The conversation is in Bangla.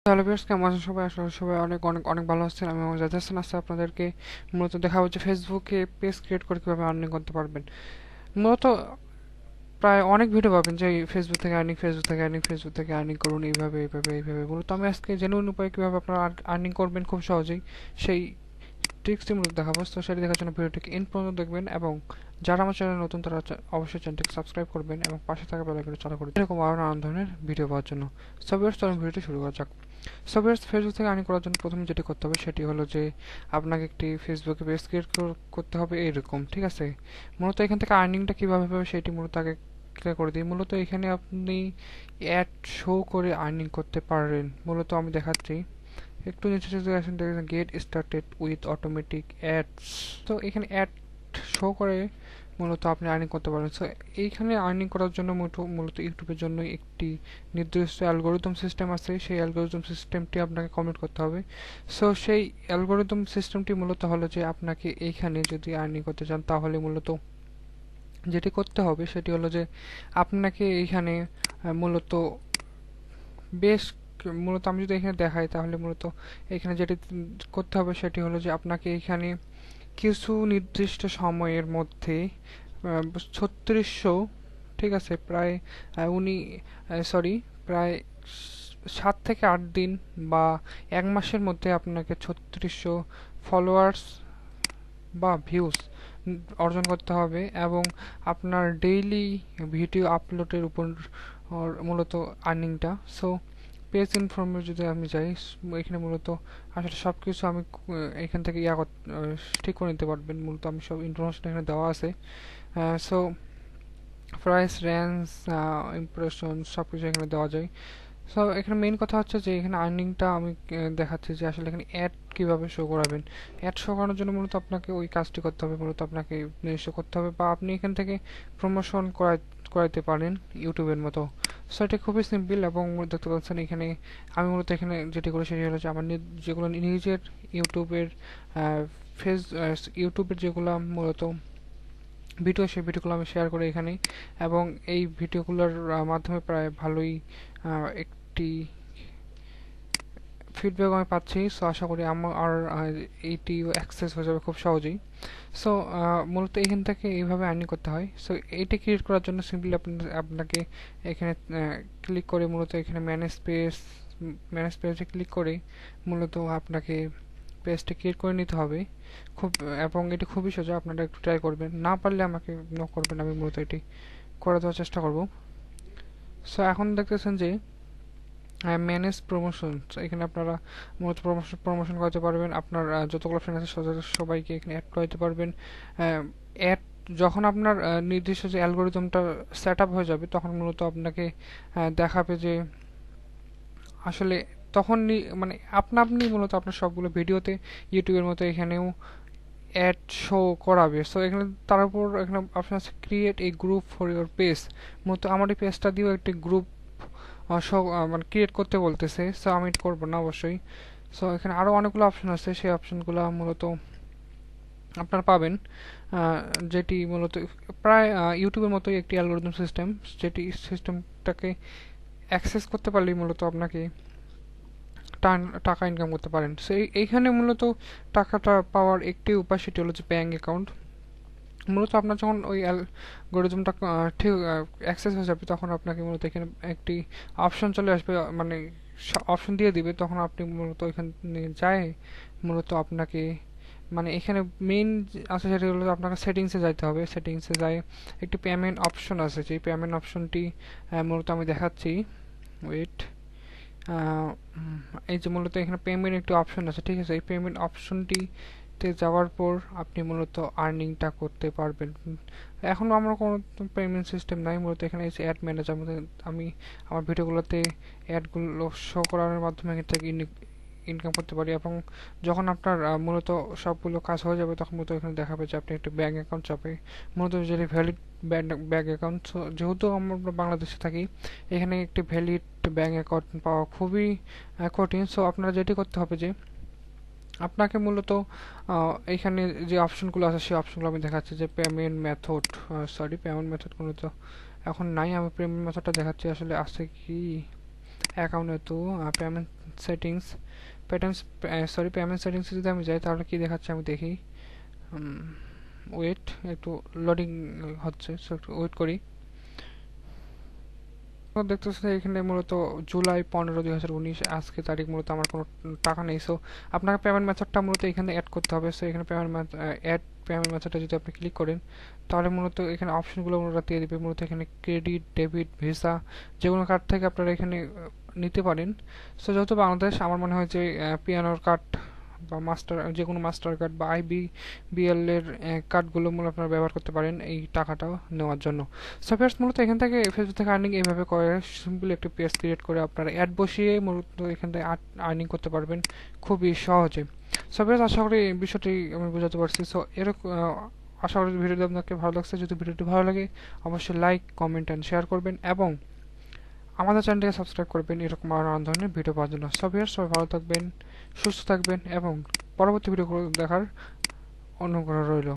হ্যালো ভিউয়ার্স, কেমন আছেন সবাই? আসলে সবাই অনেক অনেক অনেক ভালো আছেন। আমি আমার যাচ্ছেন আজকে আপনাদেরকে মূলত দেখাবো যে ফেসবুকে পেজ ক্রিয়েট করে কীভাবে আর্নিং করতে পারবেন। মূলত প্রায় অনেক ভিডিও পাবেন যে ফেসবুক থেকে আর্নিং, ফেসবুক থেকে আর্নিং, ফেসবুক থেকে আর্নিং করুন, এইভাবে এইভাবে এইভাবে। মূলত আমি আজকে জেনুইন উপায়ে কীভাবে আপনারা আর্নিং করবেন খুব সহজেই সেই ট্রিক্সটি মূলত দেখাবো। তো সেটি দেখার জন্য ভিডিওটিকে এন্ড পর্যন্ত দেখবেন এবং যারা আমার চ্যানেল নতুন তারা অবশ্যই চ্যানেলটিকে সাবস্ক্রাইব করবেন এবং পাশে থাকা বেল আইকনটি চালু করে দিন এরকম আরও নানান ধরনের ভিডিও পাওয়ার জন্য। সো ভিউয়ার্স, চলুন ভিডিওটি শুরু করা যাক। সো ভিউয়ার্স, ফেসবুক থেকে আর্নিং করার জন্য প্রথমে যেটি করতে হবে সেটি হলো যে আপনাকে একটি ফেসবুকে পেজ ক্রিয়েট করতে হবে এইরকম, ঠিক আছে? মূলত এখান থেকে আর্নিংটা কীভাবে হবে সেটি মূলত আগে ক্লিয়ার করে দিই। মূলত এখানে আপনি অ্যাড শো করে আর্নিং করতে পারেন। মূলত আমি দেখাচ্ছি, একটু নিচে যদি আসেন দেখেন get started with automatic ads. তো এখানে অ্যাড শো করে মূলত আপনি আর্নিং করতে পারেন। সো এইখানে আর্নিং করার জন্য মূলত ইউটিউবের জন্য একটি নির্দিষ্ট অ্যালগোরিদম সিস্টেম আছে। সেই অ্যালগোরিদম সিস্টেমটি আপনাকে কমপ্লিট করতে হবে। সো সেই অ্যালগোরিদম সিস্টেমটি মূলত হলো যে আপনাকে এইখানে যদি আর্নিং করতে চান তাহলে মূলত যেটি করতে হবে সেটি হলো যে আপনাকে এইখানে মূলত বেশ মূলত আমি যদি এখানে দেখাই তাহলে মূলত এখানে যেটি করতে হবে সেটি হলো যে আপনাকে এখানে কিছু নির্দিষ্ট সময়ের মধ্যে 3600, ঠিক আছে, প্রায় উনি সরি প্রায় 7 থেকে 8 দিন বা 1 মাসের মধ্যে আপনাকে 3600 ফলোয়ার্স বা ভিউজ অর্জন করতে হবে এবং আপনার ডেইলি ভিডিও আপলোডের উপর মূলত আর্নিংটা। সো পেজ ইনফর্মে যদি আমি যাই, এখানে মূলত আসলে সব কিছু আমি এখান থেকে ঠিক করে নিতে পারবেন। মূলত আমি সব ইনফরমেশন এখানে দেওয়া আছে। সো প্রাইস, রেঞ্জ, ইমপ্রেশন সব কিছু এখানে দেওয়া যায়। সো এখানে মেইন কথা হচ্ছে যে এখানে আর্নিংটা আমি দেখাচ্ছি যে আসলে এখানে অ্যাড কীভাবে শো করাবেন। অ্যাড শো করানোর জন্য মূলত আপনাকে ওই কাজটি করতে হবে, মূলত আপনাকে নিজস্ব করতে হবে বা আপনি এখান থেকে প্রমোশন করাইতে পারেন ইউটিউবের মতো। সো এটা খুবই সিম্পল এবং দেখতে পাচ্ছেন এখানে আমি মূলত এখানে যেটি করি সেটি হলো যে আমার যেগুলো নিজের ইউটিউবের ইউটিউবের যেগুলো মূলত ভিডিও, সেই ভিডিওগুলো আমি শেয়ার করি এখানে এবং এই ভিডিওগুলোর মাধ্যমে প্রায় ভালোই একটি ফিডব্যাক আমি পাচ্ছি। সো আশা করি আমার এইটিও অ্যাক্সেস হয়ে যাবে খুব সহজেই। সো মূলত এখান থেকে এইভাবে আর্নিং করতে হয়। সো এইটা ক্রিয়েট করার জন্য সিম্পলি আপনাকে এখানে ক্লিক করে মূলত এখানে ম্যানেজ পেজে ক্লিক করে মূলত আপনাকে পেজটা ক্রিয়েট করে নিতে হবে এবং এটি খুবই সোজা, আপনারা একটু ট্রাই করবেন। না পারলে আমাকে নক করবেন, আমি মূলত এটি করে দেওয়ার চেষ্টা করব। সো এখন দেখতেছেন যে ম্যানেজ প্রমোশন, এখানে আপনারা মূলত প্রমোশন করতে পারবেন। আপনার যতগুলো ফ্রেন্ড আছে সবাইকে এখানে অ্যাড করতে পারবেন। অ্যাড যখন আপনার নির্দিষ্ট যে অ্যালগোরিদমটা সেট আপ হয়ে যাবে তখন মূলত আপনাকে দেখাবে যে আসলে তখন মানে আপনি মূলত আপনার সবগুলো ভিডিওতে ইউটিউবের মতো এখানেও অ্যাড শো করাবে। সো এখানে তার উপর এখানে অপশন আছে create a group for your page. মূলত আমার এই পেজটা দিয়েও একটি গ্রুপ মানে ক্রিয়েট করতে বলতেছে। সো আমি এটা করবো না অবশ্যই। সো এখানে আরও অনেকগুলো অপশন আছে, সেই অপশনগুলো মূলত আপনারা পাবেন, যেটি মূলত প্রায় ইউটিউবের মতোই একটি অ্যালগোরিদম সিস্টেম, যেটি সিস্টেমটাকে অ্যাক্সেস করতে পারলেই মূলত আপনাকে টাকা ইনকাম করতে পারেন। সো এইখানে মূলত টাকাটা পাওয়ার একটি উপায়, সেটি হলো যে ব্যাঙ্ক অ্যাকাউন্ট। মূলত আপনার যখন ওই অ্যালগোরিদমটা ঠিক অ্যাক্সেস হয়ে যাবে তখন আপনাকে মূলত এখানে একটি অপশন চলে আসবে, মানে অপশন দিয়ে দিবে। তখন আপনি মূলত এখানে যায় মূলত আপনাকে মানে এখানে মেইন আছে সেটা হলো আপনাকে সেটিংসে যাইতে হবে। সেটিংসে যাই একটি পেমেন্ট অপশন আছে, যেই পেমেন্ট অপশনটি মূলত আমি দেখাচ্ছি। ওয়েট, এই যে মূলত এখানে পেমেন্ট একটি অপশন আছে, ঠিক আছে? এই পেমেন্ট অপশনটিতে যাওয়ার পর আপনি মূলত আর্নিংটা করতে পারবেন। এখন আমার কোনো পেমেন্ট সিস্টেম নাই, মূলত এখানে এসে অ্যাড ম্যানেজার মধ্যে আমি আমার ভিডিওগুলোতে অ্যাডগুলো শো করানোর মাধ্যমে এখান থেকে ইনকাম করতে পারি এবং যখন আপনার মূলত সবগুলো কাজ হয়ে যাবে তখন মূলত এখানে দেখাবে যে আপনি একটা ব্যাঙ্ক অ্যাকাউন্ট চাপে, মূলত যেটি ভ্যালিড ব্যাঙ্ক অ্যাকাউন্ট। যেহেতু আমরা বাংলাদেশে থাকি, এখানে একটি ভ্যালিড ব্যাঙ্ক অ্যাকাউন্ট পাওয়া খুবই কঠিন। সো আপনারা যেটি করতে হবে যে আপনাকে মূলত এখানে যে অপশনগুলো আছে সেই অপশনগুলো আমি দেখাচ্ছি যে পেমেন্ট মেথড কোনো তো এখন নাই, আমি পেমেন্ট মেথডটা দেখাচ্ছি। আসলে আছে কি অ্যাকাউন্টে, তো পেমেন্ট সেটিংস, পেমেন্ট সেটিংসে যদি আমি যাই তাহলে কি দেখাচ্ছে আমি দেখি। ওয়েট, একটু লোডিং হচ্ছে, সো একটু ওয়েট করি। তো দেখতেছেন এখানে মূলত জুলাই 15, 2019 আজকে তারিখ, মূলত আমার কোনো টাকা নেই। সো আপনাকে পেমেন্ট মেথডটা মূলত এখানে অ্যাড করতে হবে। সো এখানে পেমেন্ট মেথডটা যদি আপনি ক্লিক করেন তাহলে মূলত এখানে অপশনগুলো মূলত দিয়ে দিবে। মূলত এখানে ক্রেডিট, ডেবিট, ভিসা যে কোনো কার্ড থেকে আপনারা এখানে নিতে পারেন। সো যেহেতু বাংলাদেশ, আমার মনে হয় যে পিয়ানোর কার্ড বা যে কোনো মাস্টার কার্ড বা আইবিবিএল এর কার্ডগুলো মূলত আপনারা ব্যবহার করতে পারেন এই টাকাটা নেওয়ার জন্য। সো ফ্রেন্ডস, মূলত এখান থেকে ফেসবুক থেকে আর্নিং এইভাবে করে, সিম্পলি একটা পেজ ক্রিয়েট করে আপনারা অ্যাড বসিয়ে মূলত এখান থেকে আর্নিং করতে পারবেন খুবই সহজে। সো ফ্রেন্ডস, আশা করি এই বিষয়টি আমি বোঝাতে পারছি। সো এরকম আশা করি ভিডিওটি আপনাকে ভালো লাগছে। যদি ভিডিওটি ভালো লাগে অবশ্যই লাইক, কমেন্ট অ্যান্ড শেয়ার করবেন এবং আমাদের চ্যানেলটিকে সাবস্ক্রাইব করবেন এরকম আরও নানান ধরনের ভিডিও পাওয়ার জন্য। সবাই ভালো থাকবেন, সুস্থ থাকবেন এবং পরবর্তী ভিডিওগুলো দেখার অনুগ্রহ রইল।